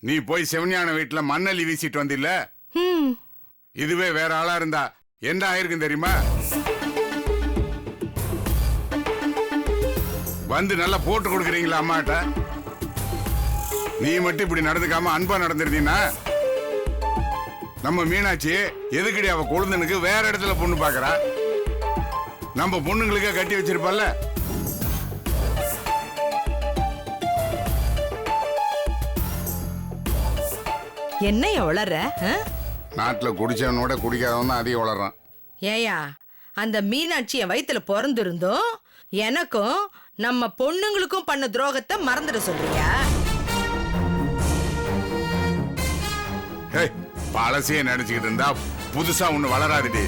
நீ போய் செவனியான வீட்டுல மண்ணள்ளி வீசிட்டு வந்தில்ல, இதுவே வேற ஆளா இருந்தா என்ன ஆயிருக்கும் தெரியுமா? வந்து நல்லா போட்டு கொடுக்குறீங்களா அம்மாட்ட? நீ மட்டும் இப்படி நடந்துக்காம அன்பா நடந்துருந்தீங்கன்னா நம்ம மீனாட்சி எதுக்கடி அவ கொழுந்தனுக்கு வேற இடத்துல பொண்ணு பாக்குறா? நம்ம பொண்ணுங்களுக்கே கட்டி வச்சிருப்பால. என்ன வளர்ற? நாட்டுல குடிச்சவனோட குடிக்காதவன் தான் அதிகம் வளர்றான். ஏயா, அந்த மீனாட்சி என் வயித்துல பிறந்திருந்தோம் எனக்கும் நம்ம பொண்ணுங்களுக்கும் பண்ண துரோகத்தை மறந்துட சொல்றியா? பழசைய நினைச்சுக்கிட்டு இருந்தா புதுசா ஒண்ணு வளராதுடி.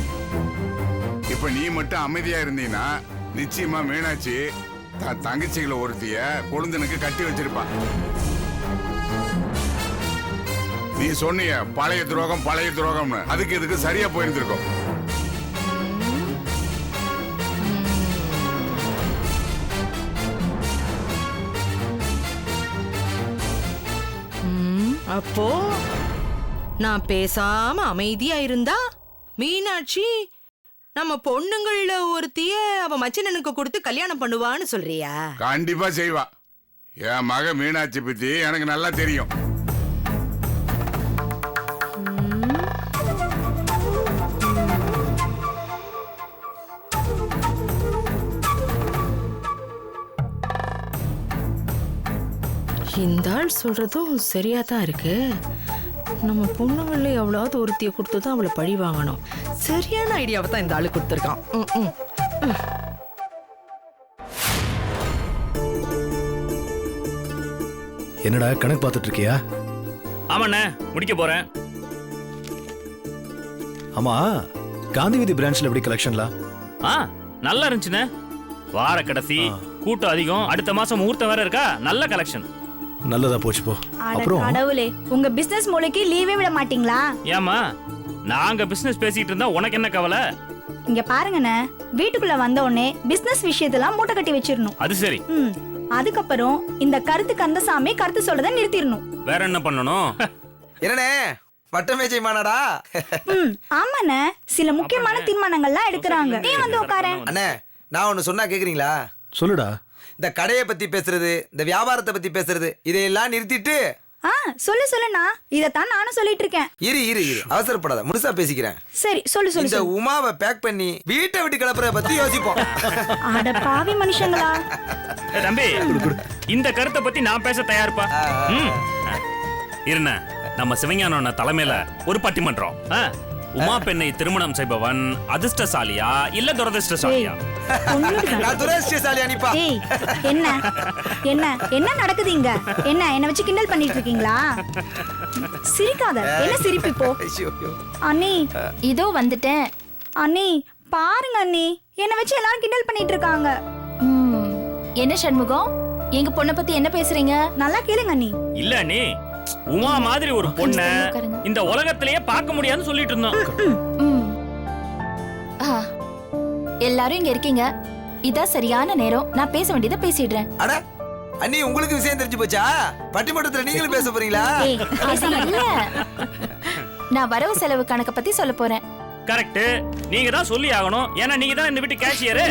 இப்ப நீ மட்டும் அமைதியா இருந்தீன்னா நிச்சயமா மீனாட்சி தங்கச்சிகளை ஒருத்திய கொழுந்தனுக்கு கட்டி வச்சிருப்பா. நீ சொன்னிய பழைய துரோகம் பழைய துரோகம்னு, அதுக்கு இதுக்கு சரியா போயிருந்திருக்கும். அப்போ நான் பேசாம அமைதியா இருந்தா மீனாட்சி நம்ம பொண்ணுங்கள ஒருத்திய அவ மச்சனனுக்கு கொடுத்து கல்யாணம் பண்ணுவான்னு சொல்றியா? கண்டிப்பா செய்வா. என் மக மீனாட்சி பத்தி எனக்கு நல்லா தெரியும். இந்த ஆள் சொல்றதும் சரியா தான் இருக்கு. நம்ம பொண்ணுங்கள எவ்வளவு ஒருத்திய கொடுத்துதான் அவளை பழி வாங்கணும். சரியான ஐடியாவை தான் இந்த ஆளு கொடுத்துருக்கான். என்னடா கணக்கு பார்த்துட்டு இருக்கியா? ஆமாண்ணே, முடிக்க போறேன். ஆமா, காந்தி வீதி பிரான்ச்ல எப்படி கலெக்ஷன்லாம்? நல்லா இருந்துச்சுண்ணே. வார கடைசி கூட்டம் அதிகம். அடுத்த மாசம் முகூர்த்தம் வேற இருக்கா. நல்ல கலெக்ஷன். நல்லதா போச்சு போ. அப்புறம் கடவுளே, உங்க பிசினஸ் மூளைக்கு லீவே விட மாட்டீங்களா? ஏமா, நாங்க பிசினஸ் பேசிட்டு இருந்தா உனக்கு என்ன கவலை? இங்க பாருங்கண்ணே, வீட்டுக்குள்ள வந்த உடனே பிசினஸ் விஷயத்தெல்லாம் மூட்டை கட்டி வச்சிரணும். அது சரி. அதுக்கப்புறம் இந்த கருத்து கந்தசாமி கருத்து சொல்றதை நிறுத்திடணும். வேற என்ன பண்ணணும்? என்னண்ணே வட்டமேஜை மாநாடா? ஆமாண்ணே, சில முக்கியமான தீர்மானங்கள்லாம் எடுக்கிறாங்க. நீ வந்து உட்காரேன். அண்ணே, நான் ஒன்னு சொன்னா கேக்குறீங்களா? சொல்லுடா. இந்த கடையை பத்தி பேசுறது, இந்த வியாபாரத்தை பத்தி பேசுறது, இதையெல்லாம் நிறுத்திட்டு சொல்லுண்ணா, இதத்தான் நானும் சொல்லிட்டு இருக்கேன். இரு அவசரப்படாத, முழுசா பேசிக்கிறேன். சரி சொல்லு. இந்த உமாவை பேக் பண்ணி வீட்டை விட்டு கிளப்புறத பத்தி யோசிப்போம். அட பாவி மனுஷங்களா. தம்பி, இந்த கருத்தை பத்தி நான் பேச தயார்ப்பா. இருண்ண, நம்ம சிவஞான தலைமையில ஒரு பட்டிமன்றம். உமா பெண்ணை திருமணம் செய்பவன் அதிர்ஷ்டசாலியா இல்ல துரதிர்ஷ்டசாலியா? நான் துரதிர்ஷ்டசாலியா? நிப்பா. என்ன என்ன என்ன நடக்குது இங்க? என்ன வச்சு கிண்டல் பண்ணிட்டு இருக்கீங்களா? சிரிக்காத. என்ன சிரிப்பு இப்போ? அண்ணி இதோ வந்துட்டேன். அண்ணி பாருங்க அண்ணி, என்ன வச்சு எல்லாரும் கிண்டல் பண்ணிட்டு இருக்காங்க. என்ன சண்முகம், எங்க பொண்ணை பத்தி என்ன பேசுறீங்க? நல்லா கேளுங்க அண்ணி. இல்ல அண்ணி, உமா மாதிரி ஒரு பொண்ண இந்த உலகத்திலேயே பார்க்க முடியாதுன்னு சொல்லிட்டு இருந்தோம். எல்லாரும் இங்க இருக்கீங்க, இதான் சரியான நேரம். நான் பேச வேண்டியதை பேசிடுறேன். அட அண்ணி, உங்களுக்கு விஷயம் தெரிஞ்சு போச்சா? பட்டிமன்றத்துல நீங்களும் பேச போறீங்களா? இல்ல, நான் வரவு செலவு கணக்க பத்தி சொல்ல போறேன். கரெக்ட், நீங்க தான் சொல்லி ஆகணும். ஏன்னா நீங்க தான் இந்த வீட்டு கேஷியர்.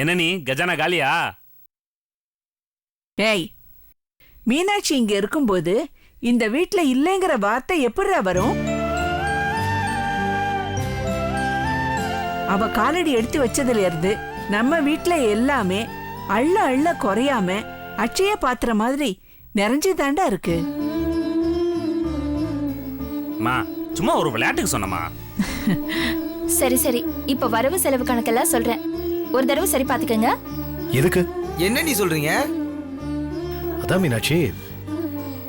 என்ன நீ கஜானா காலியா? ஏய், மீனாட்சி இங்க இருக்கும்போது இந்த வீட்ல இல்லைங்கிற வார்த்தை எப்படி வரும்? அவ காலடி எடுத்து வச்சதுல இருந்து நம்ம வீட்ல எல்லாமே அள்ள அள்ள குறையாம அட்சய பாத்திர மாதிரி நிறைஞ்சுதாண்டா இருக்கு. சும்மா ஒரு விளையாட்டுக்கு சொன்னமா. சரி, இப்ப வரவு செலவு கணக்கெல்லாம் சொல்றேன். ஒரு தடவை சரி பாத்துக்கங்க. எதுக்கு? என்ன நீ சொல்றீங்க? அதான் மீனாட்சி,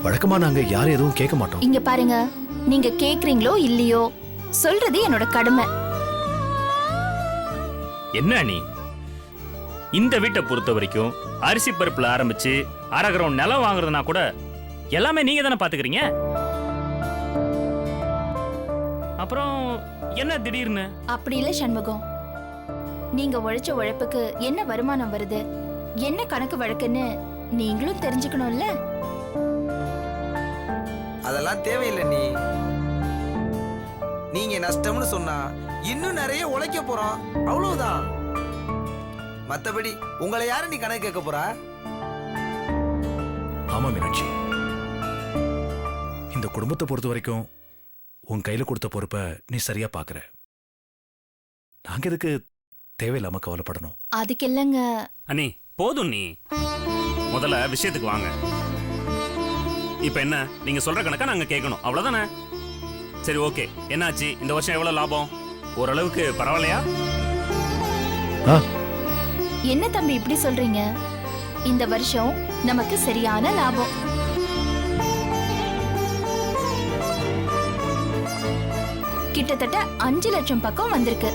வழக்கமா நாங்க யாரும் எதுவும் கேட்க மாட்டோம். இங்க பாருங்க, நீங்க கேக்குறீங்களோ இல்லையோ, சொல்றது என்னோட கடமை. என்ன நீ இந்த வீட்டை பொறுத்த வரைக்கும் அரிசி பருப்புல ஆரம்பிச்சு அரகிரம் நிலம் வாங்குறதுனா கூட எல்லாமே நீங்க தானே பாத்துக்கிறீங்க. அப்புறம் என்ன திடீர்னு? அப்படி இல்ல சண்முகம், நீங்க உழைச்ச உழைப்புக்கு என்ன வருமானம் வருது, என்ன கணக்கு வழக்குன்னு நீங்களும் தெரிஞ்சுக்கணும்ல. அதெல்லாம் தேவையில்லை நீ. நீங்க நஷ்டம்னு சொன்னா இன்னும் நிறைய உழைக்க போறோம், அவ்வளவுதான். மத்தபடி உங்களை யாரு நீ கணக்கு கேட்க போறா? ஆமா மீனாட்சி, இந்த குடும்பத்தை பொறுத்த வரைக்கும் உன் கையில கொடுத்த பொறுப்பை நீ சரியா பாக்குற. நாங்க எதுக்கு தேவையில்லாம கவலைப்படணும்? அதுக்கு இல்லைங்க. அண்ணி போதும், நீ முதல்ல விஷயத்துக்கு வாங்க. இப்ப என்ன, நீங்க சொல்ற கணக்கா நாங்க கேட்கணும், அவ்வளவுதானே? சரி, ஓகே. என்னாச்சு இந்த வருஷம்? எவ்வளவு லாபம்? ஓரளவுக்கு பரவாயில்லையா? என்ன தம்பி இப்படி சொல்றீங்க? இந்த வருஷம் நமக்கு சரியான லாபம். கிட்டத்தட்ட 5 லட்சம் பக்கம் வந்திருக்கு.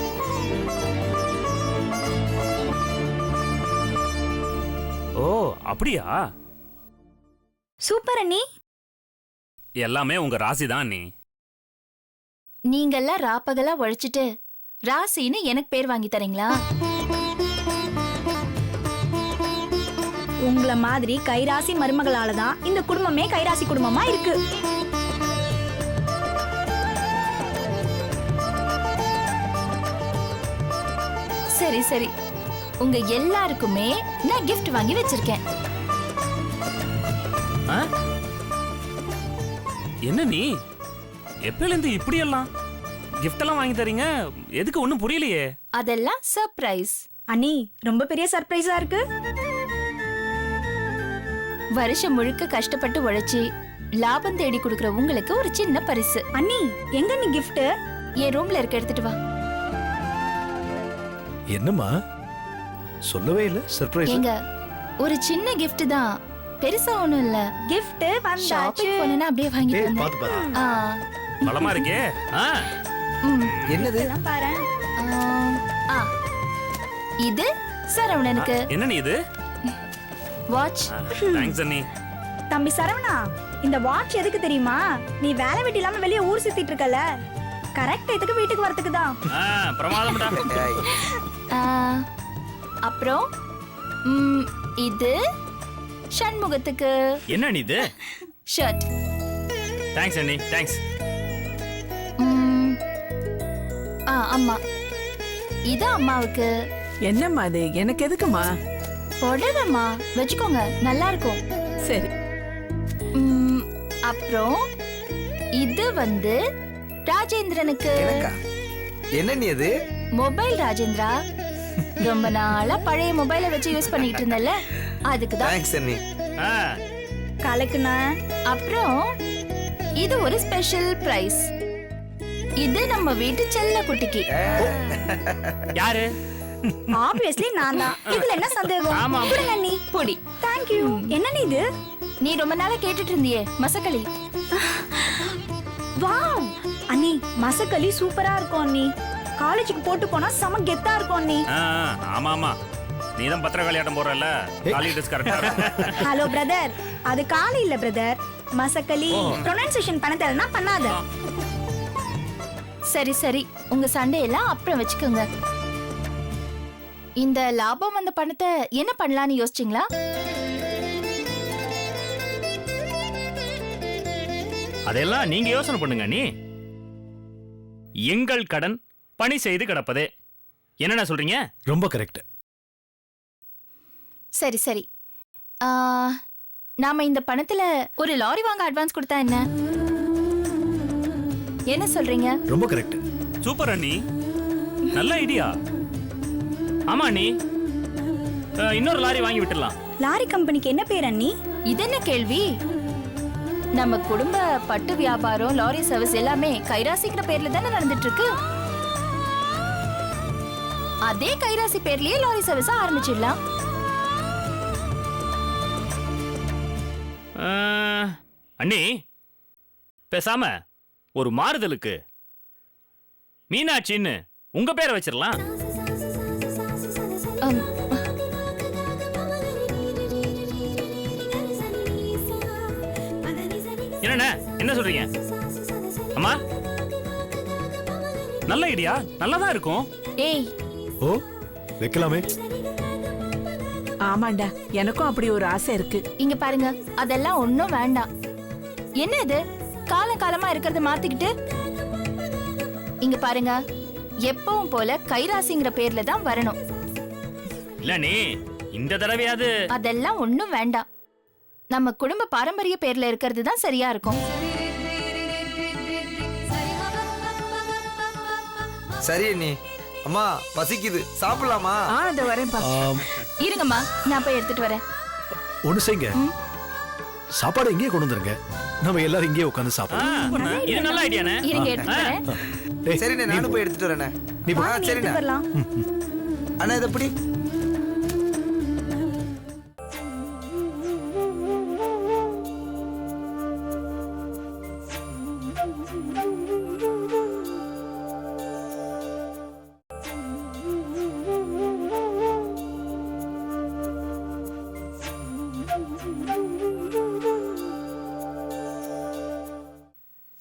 ஓ, அப்படியா? சூப்பர் அண்ணி. எல்லாமே உங்க ராசி தான் அண்ணி. நீங்கெல்லாம் ராப்பகலா உழைச்சிட்டு ராசின்னு எனக்கு பேர் வாங்கி தரீங்களா? உங்கள மாதிரி கைராசி மருமகளால தான் இந்த குடும்பமே கைராசி குடும்பமா இருக்கு. சரி சரி, உங்க எல்லாருக்குமே நான் gift வாங்கி வச்சிருக்கேன். ஆ? என்ன நீ எப்பல இருந்து இப்படி எல்லாம் gift எல்லாம் வாங்கி தரீங்க? எதுக்கு ஒண்ணும் புரியலையே. அதெல்லாம் சர்ப்ரைஸ். அண்ணி ரொம்ப பெரிய சர்ப்ரைஸா இருக்கு. வருஷம் முழுக்க கஷ்டப்பட்டு உழைச்சி லாபம் தேடி கொடுக்கிற உங்களுக்கு ஒரு சின்ன பரிசு. அண்ணி எங்க நீ gift? என் ரூம்ல இருக்க, எடுத்துட்டு வா. என்னம்மா சொல்லவே இல்ல? சர்ப்ரைஸ்? எங்க ஒரு சின்ன gift தான், பெருசா ஒண்ணும் இல்ல. gift வந்தாச்சு. ஷாப்பிங் போனா அப்படியே வாங்கிட்டு ஏய், வந்தேன். பாத்து பாத்து. ஆ, பலமா இருக்கே. ஆ, ம், என்னது? எல்லாம் பாரு. ஆ, இது சரவணனுக்கு என்ன நீ இது? வாட்ச். தேங்க்ஸ் அண்ணி. தம்பி சரவணா, இந்த வாட்ச் எதுக்கு தெரியுமா? நீ வேலை வெட்டி இல்லாம வெளியே ஊர் சுத்திட்டு இருக்கல, கரெக்ட் இதுக்கு வீட்டுக்கு வரதுக்கு தான். ஆ, பிரமாதம்டா. ஏய், ஆ, அப்புறம் இது ஷண்முகத்துக்கு என்ன நீ இது? ஷர்ட். தேங்க்ஸ் அண்ணி, தேங்க்ஸ். அம்மா, இது அம்மாவுக்கு. என்னம்மா அது? எனக்கு எதுக்குமா? புடவைம்மா, வச்சுக்கோங்க, நல்லா இருக்கும். சரி. அப்புறம் இது வந்து ராஜேந்திரனுக்கு. எனக்கா? என்ன நீ அது? மொபைல் ராஜேந்திரா, ரொம்ப நாளா பழைய மொபைலை வச்சு யூஸ் பண்ணிட்டு இருந்தல, அதுக்குதான். தேங்க்ஸ் அண்ணி. ஆ, கலக்குனா. அப்புறம் இது ஒரு ஸ்பெஷல் பிரைஸ். இது நம்ம வீட்டு செல்ல குட்டிக்கு. யாரு? ஆப்வியஸ்லி நான் தான். இதுல என்ன சந்தேகம்? ஆமா. கொடுங்க அண்ணி. பொடி. Thank you. என்ன நீ இது? நீ ரொம்ப நாளா கேட்டுட்டு இருந்தியே, மசக்களி. வாவ் அண்ணி, மசக்களி சூப்பரா இருக்கும் அண்ணி. காலேஜுக்கு போட்டு போனா செம கெத்தா இருக்கும் அண்ணி. ஆ, ஆமா ஆமா, நீதான் பத்திரகாளி ஆட்டம் போறல, காலி ட்ரெஸ் கரெக்டா இருக்கும். ஹலோ பிரதர், அது காலி இல்ல பிரதர், மசக்களி. ப்ரொனன்சியேஷன் பண்ண தெரியலனா பண்ணாத. சரி சரி, உங்க சண்டையெல்லாம் அப்புறம் வச்சுக்கோங்க. இந்த லாபம் வந்த பணத்தை என்ன பண்ணலாம்னு யோசிச்சீங்களா? அதெல்லாம் நீங்க யோசனை பண்ணுங்க நீ. எங்கள் கடன் பணி செய்து கிடப்பதே. என்னென்ன சொல்றீங்க? ரொம்ப கரெக்ட். சரி சரி, நாம இந்த பணத்துல ஒரு லாரி வாங்க அட்வான்ஸ் கொடுத்தா என்ன? என்ன சொல்றீங்க? ரொம்ப கரெக்ட். சூப்பர் அண்ணி, நல்ல ஐடியா. ஆமா அண்ணி, இன்னொரு லாரி வாங்கி விட்டுடலாம். லாரி கம்பெனிக்கு என்ன பேர் அண்ணி? இது என்ன கேள்வி? நம்ம குடும்ப பட்டு வியாபாரம், லாரி சர்வீஸ் எல்லாமே கைராசிங்கிற பேர்ல தானே நடந்துட்டு இருக்கு. அதே கைராசி பேர்லயே லாரி சர்வீஸ் ஆரம்பிச்சிடலாம். அண்ணி, பேசாம ஒரு மாறுதலுக்கு மீனாட்சின்னு உங்க பேரை வச்சிடலாம். என்னண்ணே, என்ன சொல்றீங்க? அம்மா, நல்ல ஐடியா, நல்லாதான் இருக்கும். ஏய், ஓ, வைக்கலாமே. ஆமாண்டா, எனக்கும் அப்படி ஒரு ஆசை இருக்கு. இங்க பாருங்க, அதெல்லாம் ஒண்ணும் வேண்டாம். என்ன இது, காலமா இருக்கிறத மாத்திக்கிட்டு இங்க பாருங்க, எப்பவும் போல கைராசிங்கிற பேர்ல தான் வரணும். இல்ல நீ இந்த தடவையாவது அதெல்லாம் ஒண்ணும் வேண்டாம். நம்ம குடும்ப பாரம்பரிய பேர்ல இருக்கிறது தான் சரியா இருக்கும். சரி நீ. அம்மா பசிக்குது, சாப்பிடலாமா? இந்த வரேன்ப்பா. இருங்கம்மா, நான் போய் எடுத்துட்டு வரேன். ஒண்ணு செய்யுங்க, சாப்பாடு இங்கேயே கொண்டு வந்துருங்க, நம்ம எல்லாரும் இங்கேயே உட்காந்து சாப்பிடலாம். இது நல்ல ஐடியானே. இருங்க, எடுத்துட்டு வரேன். டேய், சரிண்ணே, நானும் போய் எடுத்துட்டு வரேண்ணே. நீ போ. சரிண்ணே. எடுத்துட்டு வரலாம். அண்ணா இதை எப்படி?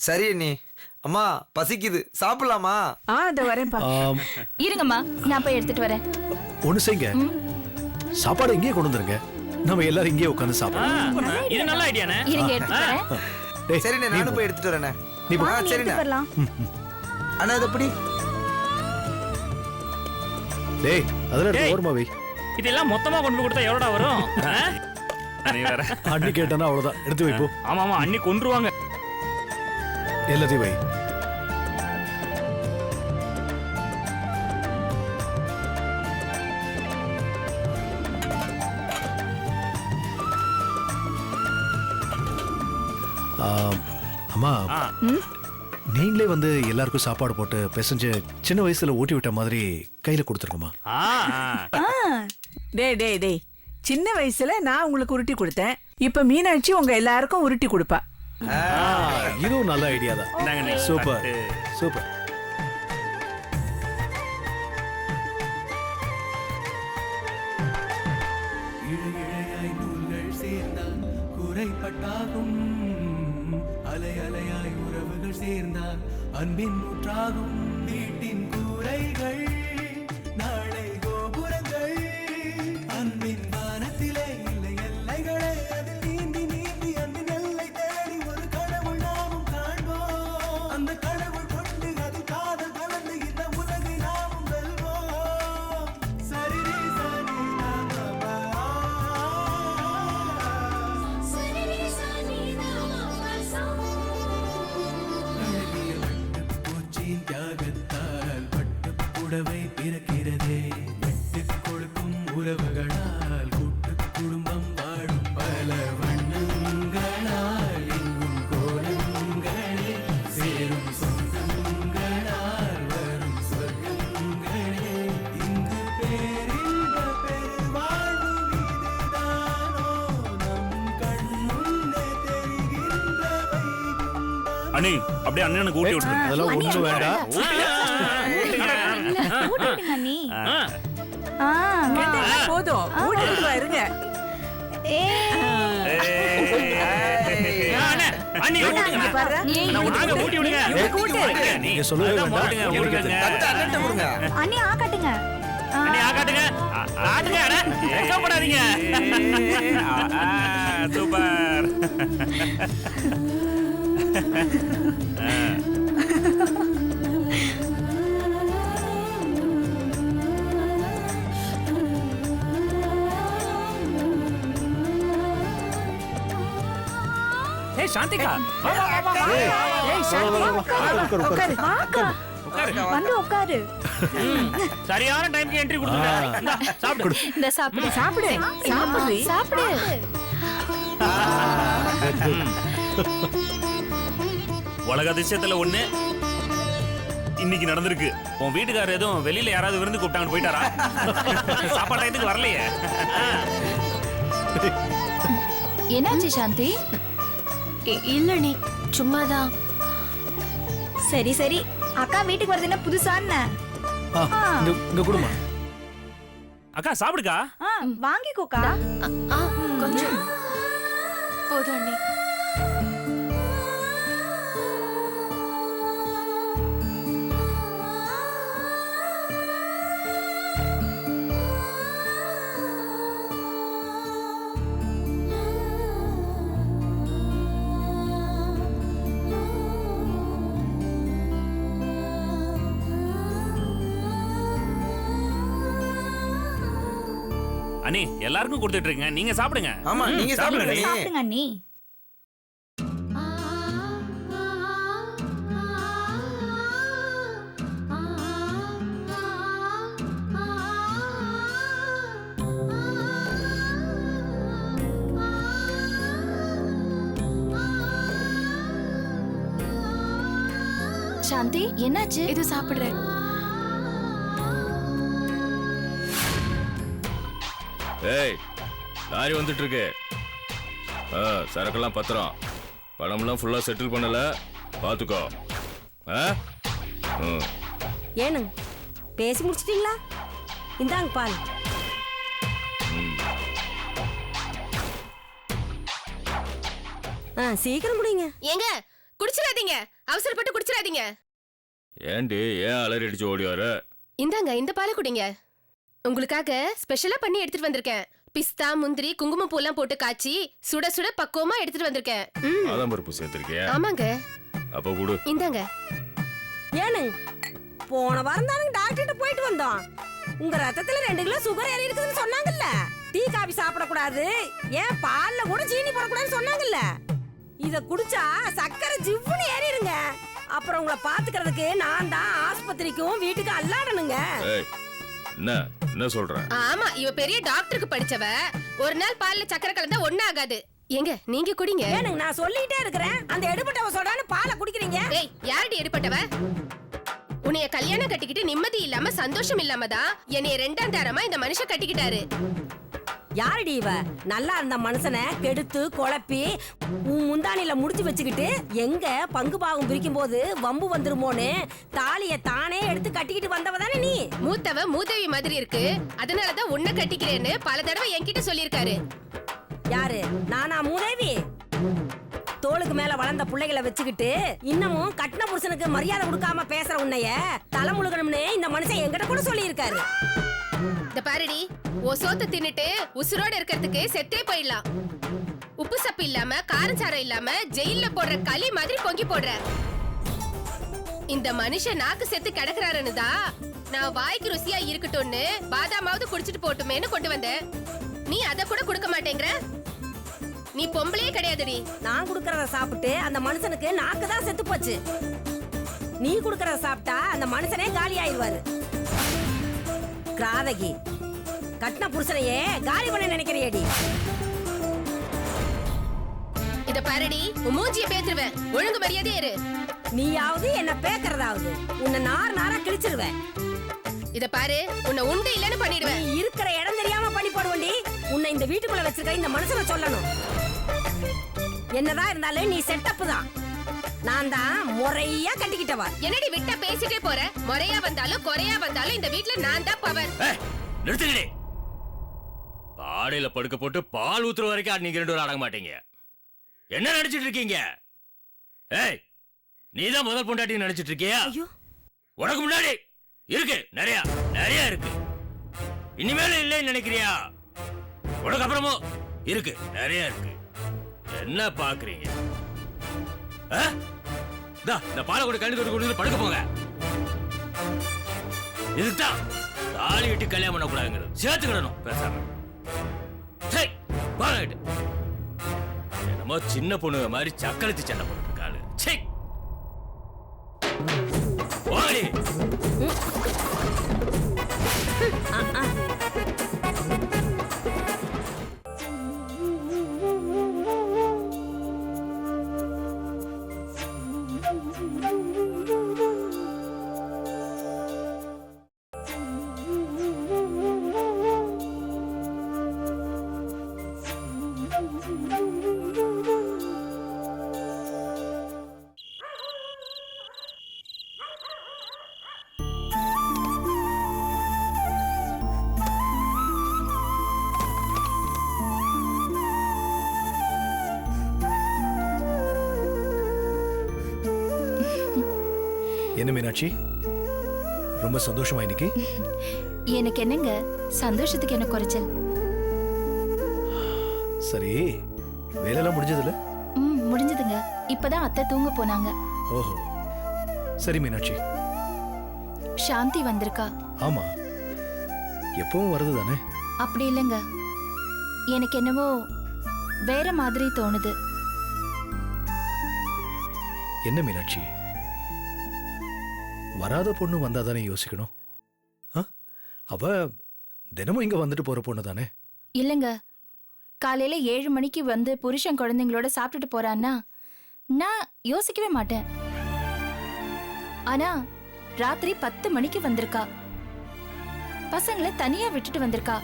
சரி நீ. அம்மா பசிக்குது, சாப்பிடலாமா? இந்த வரேன்ப்பா. இருங்கம்மா, நான் போய் எடுத்துட்டு வரேன். ஒண்ணு செய்யுங்க, சாப்பாடு இங்கேயே கொண்டு வந்துருங்க, நம்ம எல்லாரும் இங்கேயே உட்காந்து சாப்பிடலாம். இது நல்ல ஐடியானே. இருங்க, எடுத்துட்டு வரேன். டேய், சரிண்ணே, நீ நானும் போ. போய் எடுத்துட்டு வரேண்ணே. நீ போ. நீ சரிண்ணே. எடுத்துட்டு வரலாம். அண்ணா இதை எப்படி? டேய், அதெல்லாம் எடுத்து டேய். ஓரமா வை. இதெல்லாம் மொத்தமா கொண்டு போய் கொடுத்தா எவ்வளோடா வரும்? நீ வேற. அண்ணி கேட்டானா அவ்வளவுதான், எடுத்து வை போ. ஆமா ஆமா, அன்னி கொன்றுவாங்க. எல்லாத்தையும் வை. அம்மா, ஆ. நீங்களே வந்து எல்லாருக்கும் சாப்பாடு போட்டு பிசைஞ்சு சின்ன வயசுல ஊட்டி விட்ட மாதிரி கையில கொடுத்துருங்கம்மா. டேய் டேய் டேய், சின்ன வயசுல நான் உங்களுக்கு உருட்டி கொடுத்தேன், இப்ப மீனாட்சி உங்க எல்லாருக்கும் உருட்டி கொடுப்பா. இதுவும் நல்ல ஐடியா தான். இந்தாங்க நீ. Super super. குறைப்பட்டாகும் அலை அலையாய் உறவுகள் சேர்ந்தால் அன்பின் ஊற்றாகும் வீட்டின் கூரைகள் நாளை கோபுரங்கள் அன்பின் வானத்திலே இல்லை எல்லைகளே அதில் நீந்தி நீந்தி அன்பின் எல்லை தேடி ஒரு கடவுள் நாமும் காண்போம் அந்த கடவுள் கொண்டு அது காதல் கலந்து இந்த உலகை நாமும் வெல்வோம் சரி சரி தியாகத்தால் பட்டு புடவை பிறக்கிறதே விட்டுக் கொடுக்கும் உறவுகளால் கூட்டு குடும்பம் வாழும் பல வண்ணங்களால் எங்கும் கோலங்களே சேரும் சொந்தங்களால் வரும் சொர்க்கங்களே இங்கு பேரின்ப பெருவாழ்வு இதுதானோ நம் கண் முன்னே தெரிகின்ற வைகுந்தம். அண்ணி அப்படியே அண்ணனுக்கு ஊட்டி விட்டுருங்க. அதெல்லாம் ஒண்ணும் வேண்டாம். ஊட்டிடுங்க அண்ணி. போதும், ஊட்டிட்டு வருங்க. அண்ணே, அண்ணி ஊட்டுங்க. பாரு, நாங்க ஊட்டி விடுங்க. நீ நீங்க சொல்லவே வேண்டாம். ஊட்டுங்க, ஊட்டுங்க. தட்டு அண்ணன்ட்ட கொடுங்க. அண்ணி ஆக்காட்டுங்க. அண்ணி ஆகாட்டுங்க. ஆட்டுங்க அண்ணே. வெட்கப்படாதீங்க. சூப்பர். ஏய் சாந்திகா, வா வா வா வா. ஏய், சாந்தி, உட்காரு. வந்து உட்காரு. சரியான டைம்க்கு என்ட்ரி கொடுத்துட்டேன். சாப்பிடு. இந்த சாப்பிடு. சாப்பிடு சாப்பிடு. சாப்பிடு. உலக அதிசயத்துல ஒண்ணு இன்னைக்கு நடந்திருக்கு. உன் வீட்டுக்காரர் எதுவும் வெளியில யாராவது விருந்து கூப்பிட்டாங்கன்னு போயிட்டாரா? சாப்பாடு டயத்துக்கு வரலையே. என்னாச்சு சாந்தி? இல்ல சும்மாதான். சரி சரி, அக்கா வீட்டுக்கு வருதுன்னா புதுசான்னு இங்க கொடுமா. அக்கா சாப்பிடுக்கா. வாங்கிக்கோக்கா. கொஞ்சம் போதும் அண்ணே. அண்ணி எல்லாருக்கும் கொடுத்துட்டு இருக்கீங்க, நீங்க சாப்பிடுங்க. ஆமா நீங்க சாப்பிடுங்க அண்ணி. சாப்பிடுங்க அண்ணி. சாந்தி என்னாச்சு? இது சாப்பிடுறேன். ஏய், லாரி வந்துட்டு இருக்கு. சரக்கெல்லாம் பத்திரம், பணம்லாம் ஃபுல்லா செட்டில் பண்ணல, பாத்துக்கோ. ஏனுங்க பேசி முடிச்சிட்டீங்களா? இந்தாங்க பால். சீக்கிரம் முடியுங்க. ஏங்க குடிச்சிடாதீங்க, அவசரப்பட்டு குடிச்சிடாதீங்க. ஏண்டி ஏன் அலறி அடிச்சு ஓடி வர? இந்தாங்க இந்த பாலை குடிங்க. உங்களுக்காக ஸ்பெஷலா பண்ணி எடுத்துட்டு வந்திருக்கேன். பிஸ்தா, முந்திரி, குங்குமம் பூலாம் போட்டு காய்ச்சி சுட சுட பக்குவமா எடுத்துட்டு வந்திருக்கேன். பாதாம் பருப்பு சேர்த்திருக்கியா? ஆமாங்க. அப்ப குடு. இந்தாங்க. ஏனுங்க போன வாரம் தானுங்க டாக்டர்கிட்ட போயிட்டு வந்தோம். உங்க ரத்தத்துல 2 கிலோ சுகர் ஏறி இருக்குதுன்னு சொன்னாங்கல்ல. டீ காபி சாப்பிடக்கூடாது, ஏன் பால்ல கூட சீனி போடக்கூடாதுன்னு சொன்னாங்கல்ல. இத குடிச்சா சக்கரை ஜிவ்வுன்னு ஏறிடுங்க. அப்புறம் உங்களை பாத்துக்கிறதுக்கு நான் தான் ஆஸ்பத்திரிக்கும் வீட்டுக்கு அல்லாடணுங்க. என்ன சொல்ற? ஆமா, இவ பெரிய டாக்டருக்கு படிச்சவ. ஒரு நாள் பால்ல சக்கரை கலந்தா ஒண்ணும் ஆகாது. ஏங்க நீங்க குடிங்க. ஏனுங்க நான் சொல்லிட்டே இருக்கிறேன், அந்த எடுபட்டவ சொல்றான்னு பாலை குடிக்கிறீங்க. ஏய், யாரடி எடுபட்டவ? உன்னைய கல்யாணம் கட்டிக்கிட்டு நிம்மதி இல்லாம சந்தோஷம் இல்லாம தான் என்னைய 2ஆம் தரமா இந்த மனுஷன் கட்டிக்கிட்டாரு. யாரடி இவ? நல்லா இருந்த மனுஷனை கெடுத்து குழப்பி உன் முந்தானில முடிச்சு வச்சுக்கிட்டு எங்க பங்கு பாகம் பிரிக்கும் போது வம்பு வந்துருமோன்னு தாலிய தானே எடுத்து கட்டிக்கிட்டு வந்தவ தானே நீ? மூத்தவ மூதேவி மாதிரி இருக்கு, அதனாலதான் உன்னை கட்டிக்கிறேன்னு பல தடவை என்கிட்ட சொல்லியிருக்காரு. யாரு? நானா மூதேவி? தோளுக்கு மேல வளர்ந்த பிள்ளைகளை வச்சுக்கிட்டு இன்னமும் கட்டின புருஷனுக்கு மரியாதை கொடுக்காம பேசுற உன்னைய தலைமுழுகணும்னு இந்த மனுஷன் என்கிட்ட கூட சொல்லி இருக்காரு. இந்த பாருடி, ஓ சோத்த தின்னுட்டு உசுரோட இருக்கிறதுக்கு செத்தே போயிடலாம். உப்பு சப்பு இல்லாம காரச்சாரம் இல்லாம ஜெயில்ல போடுற களி மாதிரி பொங்கி போடுற இந்த மனுஷன் நாக்கு செத்து கிடக்குறாருன்னு தான் நான் வாய்க்கு ருசியா இருக்கட்டும்னு பாதாமாவது குடிச்சிட்டு போட்டுமேன்னு கொண்டு வந்தேன். நீ அத கூட கொடுக்க மாட்டேங்கிற. நீ பொம்பளையே கிடையாதுடி. நான் குடுக்கறத சாப்பிட்டு அந்த மனுஷனுக்கு நாக்கு தான் செத்து போச்சு. நீ குடுக்கறத சாப்பிட்டா அந்த மனுஷனே காலி ஆயிடுவாரு. கிராதகி, கட்டின புருஷனையே காலி பண்ண நினைக்கிறியடி. இத பாருடி, உன் மூஞ்சிய பேத்துருவேன். ஒழுங்கு மரியாதை இரு. நீயாவது என்ன பேக்கறதாவது உன்னை நாரா கிழிச்சிருவேன். இத பாரு, உன்னை உண்டு இல்லன்னு பண்ணிடுவேன். நீ இருக்கிற இடம் தெரியாம பண்ணி போடுவண்டி. உன்னை இந்த வீட்டுக்குள்ள வச்சிருக்க இந்த மனுஷனை சொல்லணும். என்னதான் இருந்தாலும் நீ செட்டப் தான். நான் தான் முறையா கட்டிக்கிட்டவா. என்னடி விட்டா பேசிட்டே போற? முறையா வந்தாலும் குறையா வந்தாலும் இந்த வீட்ல நான் தான் பவர். நிறுத்துங்கடி. பாடையில படுக்க போட்டு பால் ஊத்துற வரைக்கும் நீங்க 2 பேரும் அடங்க மாட்டீங்க. என்ன நினைச்சிட்டு இருக்கீங்க? ஏய், நீதான் முதல் பொண்டாட்டி நினைச்சிட்டு இருக்கியா? உனக்கு முன்னாடி இருக்கு, நிறைய இருக்கு. இனிமேல இல்லைன்னு நினைக்கிறியா? உனக்கு அப்புறமும் இருக்கு, நிறைய இருக்கு. என்ன பாக்குறீங்க? இந்த பாலை கூட கண்ணு தொட்டு படுக்க போங்க. இதுதான் தாலி விட்டு கல்யாணம் பண்ணக்கூடாதுங்கிறது. சேர்த்துக்கிடணும் பேசாம. என்னமோ சின்ன பொண்ணு மாதிரி சக்கரத்தி சண்டை போட்டு இருக்காளு. ஓடி. என்ன மீனாட்சி, ரொம்ப சந்தோஷமா இன்னைக்கு? எனக்கு என்னங்க சந்தோஷத்துக்கு என்ன குறைச்சல்? சரி, வேலையெல்லாம் முடிஞ்சதுல? முடிஞ்சதுங்க. இப்பதான் அத்தை தூங்க போனாங்க. ஓஹோ, சரி மீனாட்சி. சாந்தி வந்திருக்கா? ஆமா, எப்பவும் வருது தானே? அப்படி இல்லைங்க, எனக்கு என்னவோ வேற மாதிரி தோணுது. என்ன மீனாட்சி, வராத பொண்ணு வந்தாதானே யோசிக்கணும். அவ தினமும் இங்க வந்துட்டு போற பொண்ணு தானே. இல்லங்க, காலையில 7 மணிக்கு வந்து புருஷன் குழந்தைங்களோட சாப்பிட்டுட்டு போறான்னா நான் யோசிக்கவே மாட்டேன். ஆனா ராத்திரி 10 மணிக்கு வந்திருக்கா. பசங்களை தனியா விட்டுட்டு வந்திருக்கா.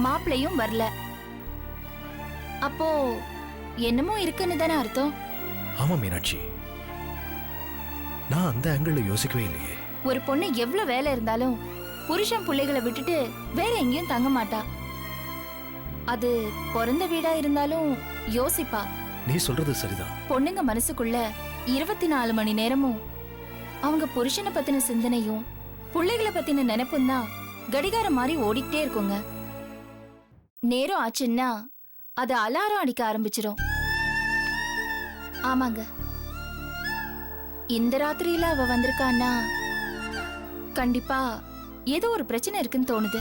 மாப்பிள்ளையும் வரல. அப்போ என்னமோ இருக்குன்னு தானே அர்த்தம். ஆமா மீனாட்சி, நான் அந்த ஆங்கிள் யோசிக்கவே இல்லையே. ஒரு பொண்ணு எவ்வளவு வேலை இருந்தாலும் புருஷன் பிள்ளைகளை விட்டுட்டு வேற எங்கேயும் தங்க மாட்டா. அது பிறந்த வீடா இருந்தாலும் யோசிப்பா. நீ சொல்றது சரிதான். பொண்ணுங்க மனசுக்குள்ள 24 மணி நேரமும் அவங்க புருஷனை பத்தின சிந்தனையும் பிள்ளைகளை பத்தின நினைப்பும் தான் கடிகாரம் மாதிரி ஓடிக்கிட்டே இருக்குங்க. நேரம் ஆச்சுன்னா அது அலாரம் அடிக்க ஆரம்பிச்சிடும். ஆமாங்க, இந்த ராத்திரியில அவ வந்திருக்கான்னா கண்டிப்பா ஏதோ ஒரு பிரச்சனை இருக்குன்னு தோணுது.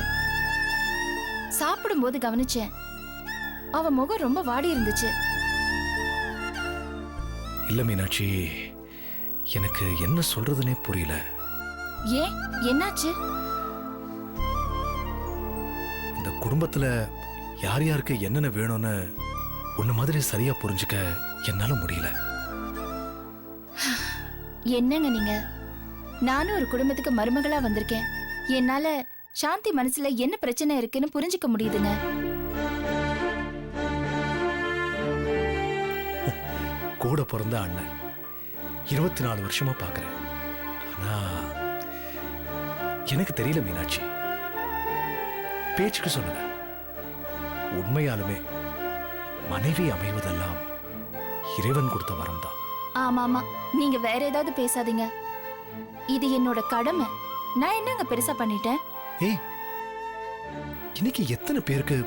சாப்பிடும்போது கவனிச்சேன், அவ முகம் ரொம்ப வாடி இருந்துச்சு. இல்ல மீனாட்சி, எனக்கு என்ன சொல்றதுனே புரியல. ஏன், என்னாச்சு? இந்த குடும்பத்துல யார் யாருக்கு என்னென்ன வேணும்னு உன்ன மாதிரி சரியா புரிஞ்சுக்க என்னால முடியல. என்னங்க நீங்க? நானும் ஒரு குடும்பத்துக்கு மருமகளா வந்திருக்கேன். என்னால சாந்தி மனசுல என்ன பிரச்சனை இருக்குன்னு புரிஞ்சுக்க முடியுதுங்க. கூட பிறந்த அண்ணன் 24 வருஷமா பாக்குறேன். ஆனா எனக்கு தெரியல மீனாட்சி. பேச்சுக்கு சொல்லுங்க, உண்மையாலுமே மனைவி அமைவதெல்லாம் இறைவன் கொடுத்த வரம் தான். ஆமா ஆமா, நீங்க வேற ஏதாவது பேசாதீங்க. இது என்னோட கடமை. நான் என்னங்க பெருசா பண்ணிட்டேன்? ஏய், இன்னைக்கு எத்தனை பேருக்கு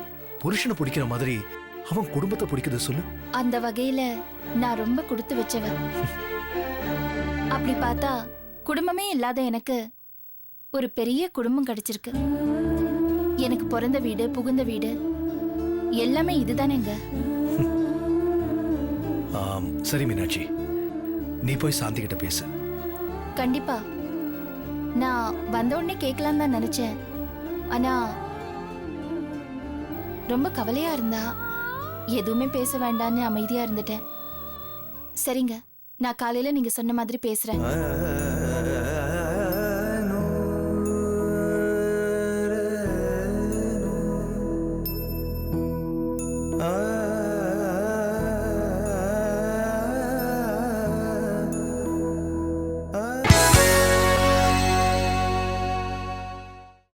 புருஷனை பிடிக்கிற மாதிரி அவன் குடும்பத்தை பிடிக்குது சொல்லு. அந்த வகையில நான் ரொம்ப கொடுத்து வச்சவ. அப்படி பார்த்தா குடும்பமே இல்லாத எனக்கு ஒரு பெரிய குடும்பம் கிடைச்சிருக்கு. எனக்கு பிறந்த வீடு, புகுந்த வீடு எல்லாமே இதுதானேங்க. சரி மீனாட்சி, நீ போய் சாந்தி கிட்ட பேசு. கண்டிப்பா. நான் வந்த உடனே கேட்கலாம் தான் நினைச்சேன். ஆனா ரொம்ப கவலையா இருந்தா எதுவுமே பேச வேண்டாம்னு அமைதியா இருந்துட்டேன். சரிங்க, நான் காலையில நீங்க சொன்ன மாதிரி பேசுறேன்.